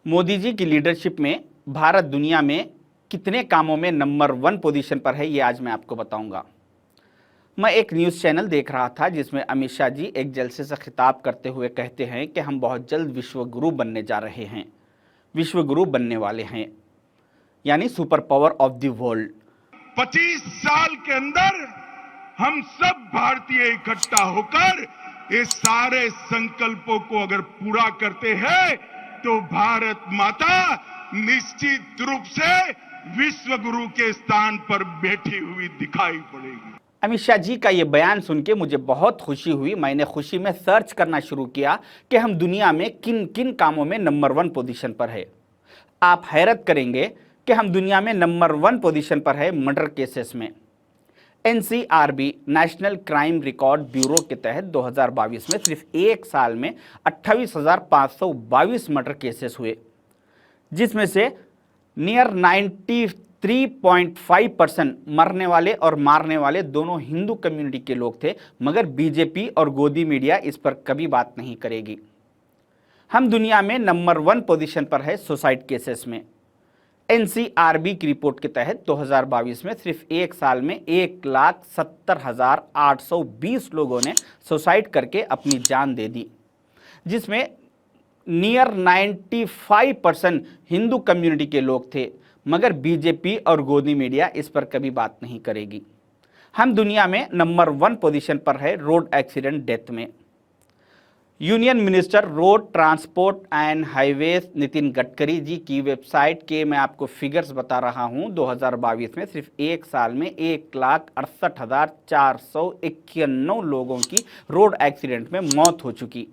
मोदी जी की लीडरशिप में भारत दुनिया में कितने कामों में नंबर 1 पोजीशन पर है, ये आज मैं आपको बताऊंगा। मैं एक न्यूज़ चैनल देख रहा था जिसमें अमित शाह जी एक जलसे से खिताब करते हुए कहते हैं कि हम बहुत जल्द विश्व गुरु बनने जा रहे हैं, विश्व गुरु बनने वाले हैं, यानी super power of the world. 25 साल के अंदर हम सब भारतीय इकट्ठा होकर ये सारे संकल्पों को अगर पूरा करते हैं तो भारत माता निश्चित रूप से विश्व गुरु के स्थान पर बैठी हुई दिखाई पड़ेगी। अमित शाह जी का ये बयान सुन के मुझे बहुत खुशी हुई। मैंने खुशी में सर्च करना शुरू किया कि हम दुनिया में किन किन कामों में नंबर 1 पोजीशन पर है। आप हैरत करेंगे कि हम दुनिया में नंबर 1 पोजीशन पर है मर्डर केसेस में। NCRB national crime record bureau के तहत 2022 में सिर्फ एक साल में 28,522 मर्डर केसेस हुए, जिसमें से नियर 93.5% मरने वाले और मारने वाले दोनों हिंदू कम्युनिटी के लोग थे। मगर बीजेपी और गोदी मीडिया इस पर कभी बात नहीं करेगी। हम दुनिया में नंबर 1 पोजीशन पर है सुसाइड केसेस में। एनसीआरबी की रिपोर्ट के तहत 2022 में सिर्फ एक साल में 1,70,820 लोगों ने सुसाइड करके अपनी जान दे दी, जिसमें नियर 95% हिंदू कम्युनिटी के लोग थे। मगर बीजेपी और गोदी मीडिया इस पर कभी बात नहीं करेगी। हम दुनिया में नंबर 1 पोजीशन पर है रोड एक्सीडेंट डेथ में। Union minister road transport and highways Nitin Gadkari ji की वेबसाइट के मैं आपको फिगर्स बता रहा हूं। 2022 में सिर्फ एक साल में 1,68,491 लोगों की रोड एक्सीडेंट में मौत हो चुकी,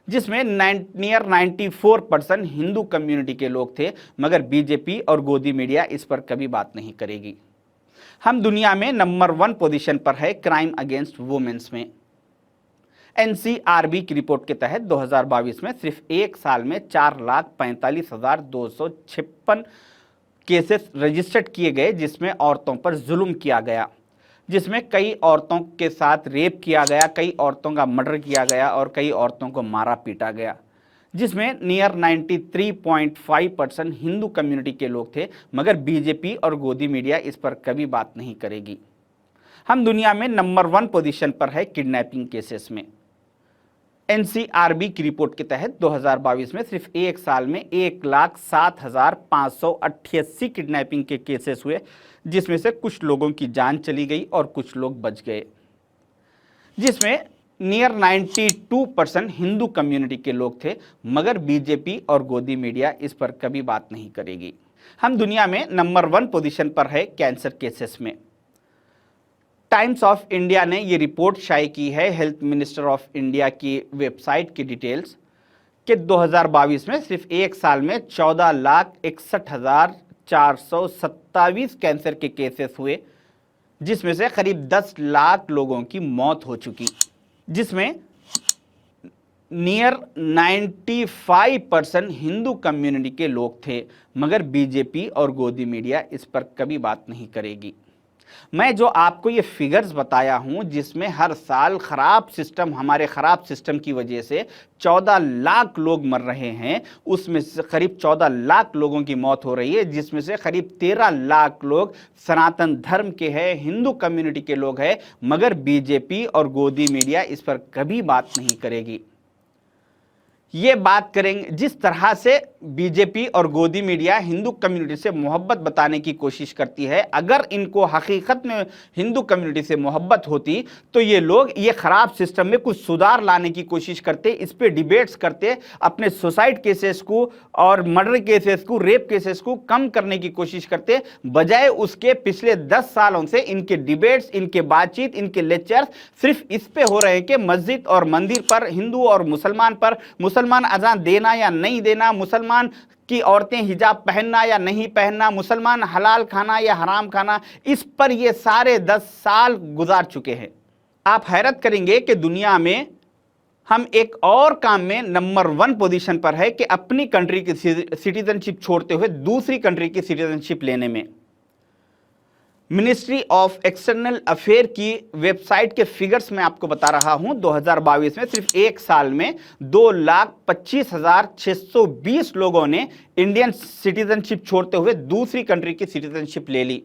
जिसमें नियर 94% हिंदू कम्युनिटी के लोग थे। मगर बीजेपी और गोदी मीडिया इस पर कभी बात नहीं करेगी। हम दुनिया में नंबर 1 पोजीशन पर है क्राइम अगेंस्ट वुमेन्स में। एनसीआरबी की रिपोर्ट के तहत 2022 में सिर्फ एक साल में 4,45,256 केसेस रजिस्टर्ड किए गए, जिसमें औरतों पर जुल्म किया गया, जिसमें कई औरतों के साथ रेप किया गया, कई औरतों का मर्डर किया गया और कई औरतों को मारा पीटा गया, जिसमें नियर 93.5% हिंदू कम्युनिटी के लोग थे। मगर बीजेपी और गोदी मीडिया इस पर कभी बात नहीं करेगी। हम दुनिया में नंबर 1 पोजीशन पर है किडनैपिंग केसेस में। एनसीआरबी की रिपोर्ट के तहत 2022 में सिर्फ एक साल में 1,07,588 किडनैपिंग के केसेस हुए, जिसमें से कुछ लोगों की जान चली गई और कुछ लोग बच गए, जिसमें नियर 92% हिंदू कम्युनिटी के लोग थे। मगर बीजेपी और गोदी मीडिया इस पर कभी बात नहीं करेगी। हम दुनिया में नंबर 1 पोजीशन पर है कैंसर केसेस में। टाइम्स ऑफ इंडिया ने ये रिपोर्ट शाये की है, हेल्थ मिनिस्टर ऑफ इंडिया की वेबसाइट की डिटेल्स, कि 2022 में सिर्फ एक साल में 14,61,427 कैंसर के केसेस हुए, जिसमें से करीब 10 लाख लोगों की मौत हो चुकी, जिसमें नियर 95% हिंदू कम्युनिटी के लोग थे। मगर बीजेपी और गोदी मीडिया इस पर कभी बात नहीं करेगी। मैं जो आपको ये फिगर्स बताया हूं, जिसमें हर साल हमारे खराब सिस्टम की वजह से 14 लाख लोग मर रहे हैं, उसमें से करीब 14 लाख लोगों की मौत हो रही है, जिसमें से करीब 13 लाख लोग सनातन धर्म के हैं, हिंदू कम्युनिटी के लोग हैं। मगर बीजेपी और गोदी मीडिया इस पर कभी बात नहीं करेगी। ये बात करेंगे जिस तरह से बीजेपी और गोदी मीडिया हिंदू कम्युनिटी से मोहब्बत बताने की कोशिश करती है। अगर इनको हकीकत में हिंदू कम्युनिटी से मोहब्बत होती तो ये लोग ये खराब सिस्टम में कुछ सुधार लाने की कोशिश करते, इस पे डिबेट्स करते, अपने सुसाइड केसेस को और मर्डर केसेस को, रेप केसेस को कम करने की कोशिश करते। बजाय उसके पिछले 10 सालों से इनके डिबेट्स, इनके बातचीत, इनके लेक्चर्स सिर्फ इस पे हो रहे हैं कि मस्जिद और मंदिर पर, हिंदू और मुसलमान पर, मुसलमान अजान देना या नहीं देना, मुसलमान की औरतें हिजाब पहनना या नहीं पहनना, मुसलमान हलाल खाना या हराम खाना, इस पर ये सारे 10 साल गुजार चुके हैं। आप हैरत करेंगे कि दुनिया में हम एक और काम में नंबर 1 पोजीशन पर है कि अपनी कंट्री की सिटीजनशिप छोड़ते हुए दूसरी कंट्री की सिटीजनशिप लेने में। मिनिस्ट्री ऑफ एक्सटर्नल अफेयर की वेबसाइट के फिगर्स मैं आपको बता रहा हूं। 2022 में सिर्फ एक साल में 2,25,620 लोगों ने इंडियन सिटीजनशिप छोड़ते हुए दूसरी कंट्री की सिटीजनशिप ले ली,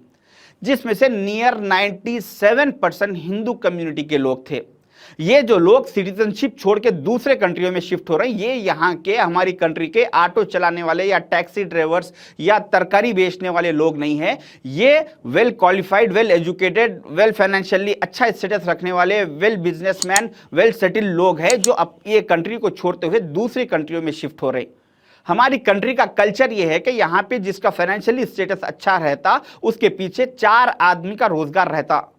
जिसमें से नियर 97% हिंदू कम्युनिटी के लोग थे। ये जो लोग सिटीजनशिप छोड़ के दूसरे कंट्रियों में शिफ्ट हो रहे हैं, ये यहाँ के हमारी कंट्री के ऑटो चलाने वाले या टैक्सी ड्राइवर्स या तरकारी बेचने वाले लोग नहीं है। ये well qualified, well educated, well financially अच्छा स्टेटस रखने वाले, वेल बिजनेसमैन, वेल सेटल्ड लोग हैं जो अब ये कंट्री को छोड़ते हुए दूसरी कंट्रियों में शिफ्ट हो रहे हैं। हमारी कंट्री का कल्चर यह है कि यहाँ पे जिसका फाइनेंशियली स्टेटस अच्छा रहता, उसके पीछे 4 आदमी का रोजगार रहता।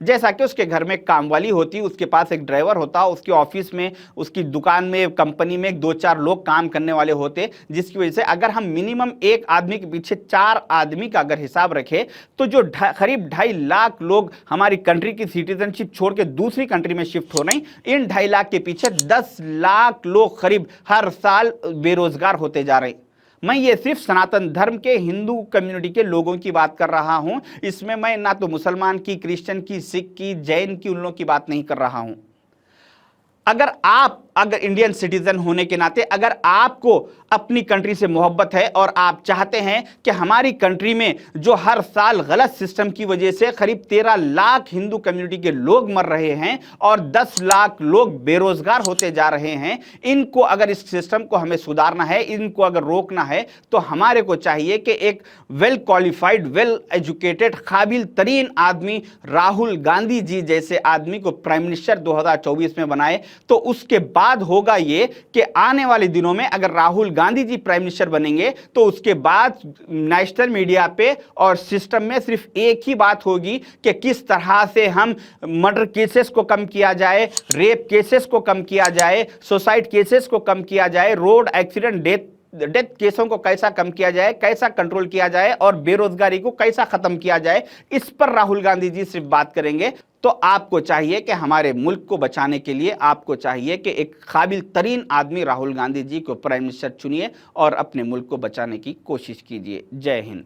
जैसा कि उसके घर में काम वाली होती, उसके पास एक ड्राइवर होता, उसके ऑफिस में, उसकी दुकान में, कंपनी में 2-4 लोग काम करने वाले होते, जिसकी वजह से अगर हम मिनिमम एक आदमी के पीछे 4 आदमी का अगर हिसाब रखें तो जो करीब 2.5 लाख लोग हमारी कंट्री की सिटीजनशिप छोड़ के दूसरी कंट्री में शिफ्ट हो रहे हैं, इन 2.5 लाख के पीछे 10 लाख लोग करीब हर साल बेरोजगार होते जा रहे हैं। मैं ये सिर्फ सनातन धर्म के हिंदू कम्युनिटी के लोगों की बात कर रहा हूं। इसमें मैं ना तो मुसलमान की, क्रिश्चियन की, सिख की, जैन की, उन लोगों की बात नहीं कर रहा हूं। अगर इंडियन सिटीजन होने के नाते अगर आपको अपनी कंट्री से मोहब्बत है और आप चाहते हैं कि हमारी कंट्री में जो हर साल गलत सिस्टम की वजह से करीब 13 लाख हिंदू कम्युनिटी के लोग मर रहे हैं और 10 लाख लोग बेरोजगार होते जा रहे हैं, इनको अगर इस सिस्टम को हमें सुधारना है, इनको अगर रोकना है, तो हमारे को चाहिए कि एक वेल क्वालिफाइड, वेल एजुकेटेड, काबिल तरीन आदमी राहुल गांधी जी जैसे आदमी को प्राइम मिनिस्टर 2024 में बनाए। तो उसके बाद होगा ये कि आने वाले दिनों में अगर राहुल गांधी जी प्राइम मिनिस्टर बनेंगे तो उसके बाद नेशनल मीडिया पे और सिस्टम में सिर्फ एक ही बात होगी कि किस तरह से हम मर्डर केसेस को कम किया जाए, रेप केसेस को कम किया जाए, सुसाइड केसेस को कम किया जाए, रोड एक्सीडेंट डेथ केसों को कैसा कम किया जाए, कैसा कंट्रोल किया जाए और बेरोजगारी को कैसा खत्म किया जाए, इस पर राहुल गांधी जी सिर्फ बात करेंगे। तो आपको चाहिए कि हमारे मुल्क को बचाने के लिए आपको चाहिए कि एक काबिल तरीन आदमी राहुल गांधी जी को प्राइम मिनिस्टर चुनिए और अपने मुल्क को बचाने की कोशिश कीजिए। जय हिंद।